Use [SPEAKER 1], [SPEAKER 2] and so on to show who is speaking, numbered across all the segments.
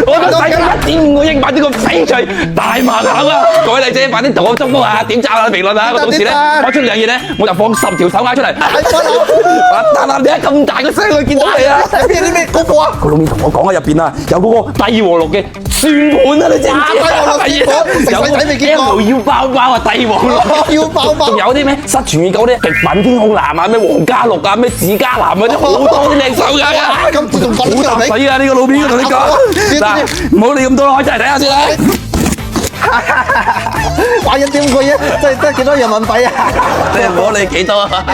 [SPEAKER 1] 我就使咗1.5個億買呢個翡翠大盲盒啊！各位麗姐，快啲同我祝福啊！點讚啊！評論啊！我到時咧開出兩嘢咧，我就放10條手鐲出嚟。但係你解咁大個聲佢見到你啊？
[SPEAKER 2] 啲咩嗰個啊？
[SPEAKER 1] 佢老面同我講喺入邊啊，有嗰個帝和樂嘅算盤啊！你知唔知？
[SPEAKER 2] 帝和樂算盤，食仔未見過。
[SPEAKER 1] 腰包包啊，帝和樂
[SPEAKER 2] 腰包包。
[SPEAKER 1] 仲有啲咩失傳已久啲極品天空藍啊，咩皇家綠啊，咩紫嘉藍啊，啲好多啲靚手鐲啊！
[SPEAKER 2] 咁仲講
[SPEAKER 1] 好搭水啊！呢個老面同你講，嗱，唔好理咁多啦，開真係睇下先啦。
[SPEAKER 2] 玩1.5個億，真係幾多人民幣啊？
[SPEAKER 1] 你唔好理幾多啊，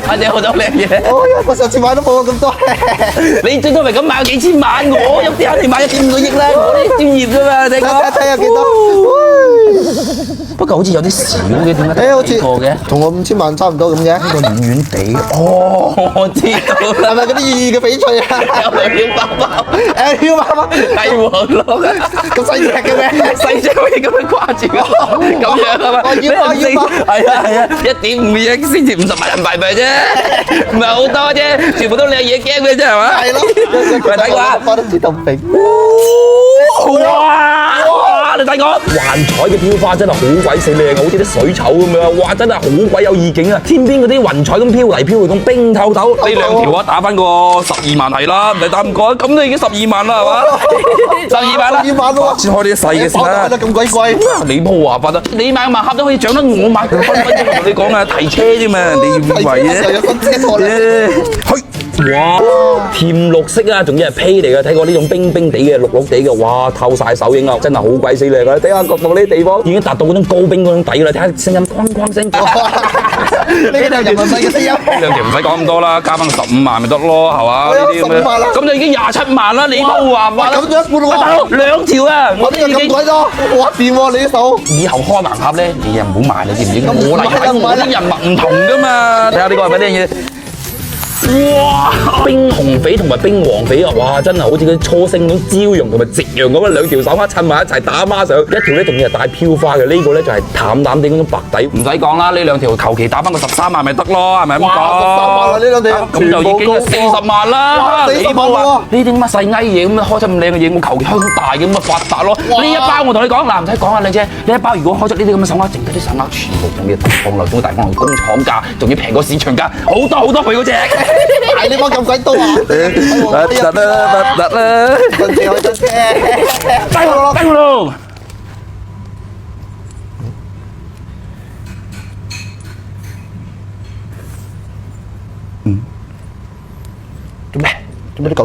[SPEAKER 1] 反正好多靚嘢。
[SPEAKER 2] 我上次買都冇咁多。
[SPEAKER 1] 你最多咪咁買幾千萬，我有啲肯定買1.5個億啦，我啲專業㗎嘛，你講。
[SPEAKER 2] 睇下幾多？
[SPEAKER 1] 不過好似有啲少嘅，點解
[SPEAKER 2] 好似
[SPEAKER 1] 幾個嘅？
[SPEAKER 2] 同我5000萬差唔多咁嘅。
[SPEAKER 1] 呢個軟軟地。哦，我知道啦。
[SPEAKER 2] 係咪嗰啲意義嘅翡翠啊？
[SPEAKER 1] 有兩包包。
[SPEAKER 2] 要包包。
[SPEAKER 1] 帝王樂啊！
[SPEAKER 2] 咁細隻嘅咩？
[SPEAKER 1] 細隻可以咁樣掛住我，咁樣啊嘛？
[SPEAKER 2] 我要包要包。
[SPEAKER 1] 係啊，1.5個億先至50萬人民幣啫，唔係好多啫，全部都靚嘢 game 嘅啫係嘛？
[SPEAKER 2] 係咯。
[SPEAKER 1] 喂，睇過啊？
[SPEAKER 2] 包得似豆餅。
[SPEAKER 1] 哇！你睇我幻彩嘅飄花真係好鬼死靚啊，好似啲水草咁樣，哇！真係好鬼有意境啊！天邊嗰啲雲彩咁飄嚟飄去咁冰透透，呢兩條啊打翻個12萬係啦，唔使打咁多，咁都已經12萬啦係嘛？12萬啦
[SPEAKER 2] ，12萬喎，
[SPEAKER 1] 先開啲細嘅先啦。
[SPEAKER 2] 得咁鬼貴，
[SPEAKER 1] 你鋪話法啊！你買個盲盒都可以獎得我買佢分分鐘同你講啊，提車啫嘛，你以為啫？
[SPEAKER 2] 有分車錯啦。
[SPEAKER 1] 去。哇！甜綠色啊，仲要係披嚟嘅，睇過呢種冰冰地嘅、綠綠地嘅，哇！透晒手影啊，真係好鬼死靚啊！睇下角度呢啲地方已經達到嗰種高冰嗰種底啦，睇下聲音哐哐聲。呢
[SPEAKER 2] 啲就人民幣嘅聲音。
[SPEAKER 1] 呢兩條唔使講咁多啦，加翻15萬咪得咯，係嘛？呢啲咁樣，咁就已經27萬啦。你都話法啦，
[SPEAKER 2] 咁咗一半喎。
[SPEAKER 1] 大佬兩條啊！
[SPEAKER 2] 我呢個咁鬼多，哇掂喎你啲手。
[SPEAKER 1] 以後開盲盒咧，你又唔好買，你知唔知？我嚟睇我啲人物唔同噶嘛，睇下呢個係咪呢樣嘢？哇！冰紅翡同埋冰黃翡啊，哇！真係好似嗰啲初升咁朝陽同埋夕陽咁啊，兩條手鐲襯埋一齊打孖上，一條咧仲要係帶飄花嘅，呢個咧就係淡淡啲嗰種白底，唔使講啦，呢兩條求其打翻個13萬咪得咯，係咪咁講
[SPEAKER 2] ？13萬啦呢兩條，
[SPEAKER 1] 咁就已經40萬啦。
[SPEAKER 2] 你冇話
[SPEAKER 1] 呢啲乜細翳嘢咁開出咁靚嘅嘢，我求其開咁大嘅咁啊發達咯。呢一包我同你講嗱，唔使講啊，靚姐，呢一包如果開出呢啲咁嘅手鐲，剩低啲手鐲全部仲要放落大放工廠價，仲要平過市場價好多倍嗰隻。
[SPEAKER 2] 係你幫咁鬼多啊！
[SPEAKER 1] 得啦，
[SPEAKER 2] 真正真正，
[SPEAKER 1] 低我咯。做咩？做咩你講？